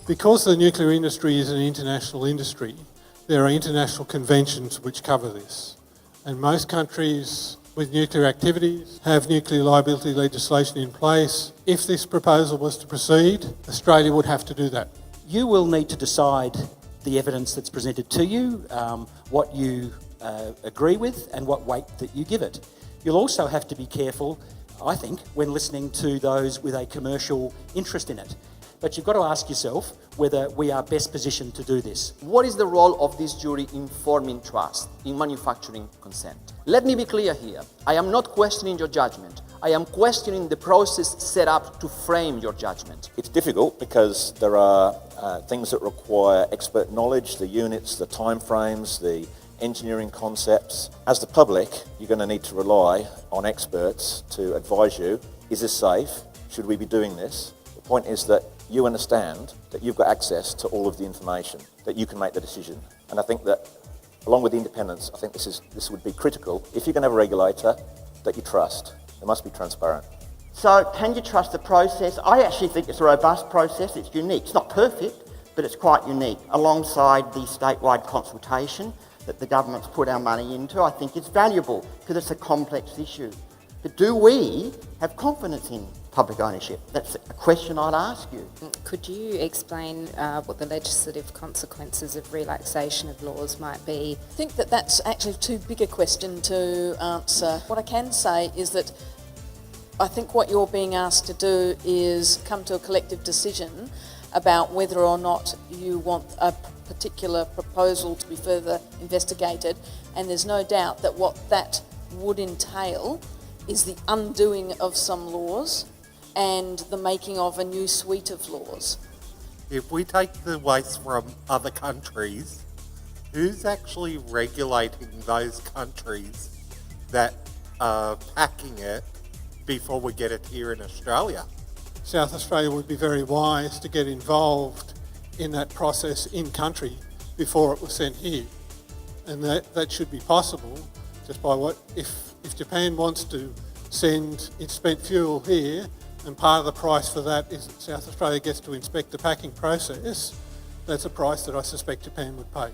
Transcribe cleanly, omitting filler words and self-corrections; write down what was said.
Because the nuclear industry is an international industry, there are international conventions which cover this. And most countries with nuclear activities have nuclear liability legislation in place. If this proposal was to proceed, Australia would have to do that. You will need to decide the evidence that's presented to you, what you agree with and what weight that you give it. You'll also have to be careful, I think, when listening to those with a commercial interest in it. But you've got to ask yourself whether we are best positioned to do this. What is the role of this jury in forming trust, in manufacturing consent? Let me be clear here. I am not questioning your judgment. I am questioning the process set up to frame your judgment. It's difficult because there are things that require expert knowledge, the units, the timeframes, the engineering concepts. As the public, you're going to need to rely on experts to advise you, is this safe? Should we be doing this? The point is that you understand that you've got access to all of the information, that you can make the decision. And I think that, along with the independence, I think this would be critical. If you're going to have a regulator that you trust, it must be transparent. So can you trust the process? I actually think it's a robust process. It's unique. It's not perfect, but it's quite unique. Alongside the statewide consultation that the government's put our money into, I think it's valuable because it's a complex issue. But do we have confidence in public ownership? That's a question I'd ask you. Could you explain what the legislative consequences of relaxation of laws might be? I think that that's actually too big a question to answer. What I can say is that I think what you're being asked to do is come to a collective decision about whether or not you want a particular proposal to be further investigated, and there's no doubt that what that would entail is the undoing of some laws and the making of a new suite of laws. If we take the waste from other countries, who's actually regulating those countries that are packing it before we get it here in Australia? South Australia would be very wise to get involved in that process in country before it was sent here. And that should be possible just by if Japan wants to send its spent fuel here, and part of the price for that is that South Australia gets to inspect the packing process, that's a price that I suspect Japan would pay.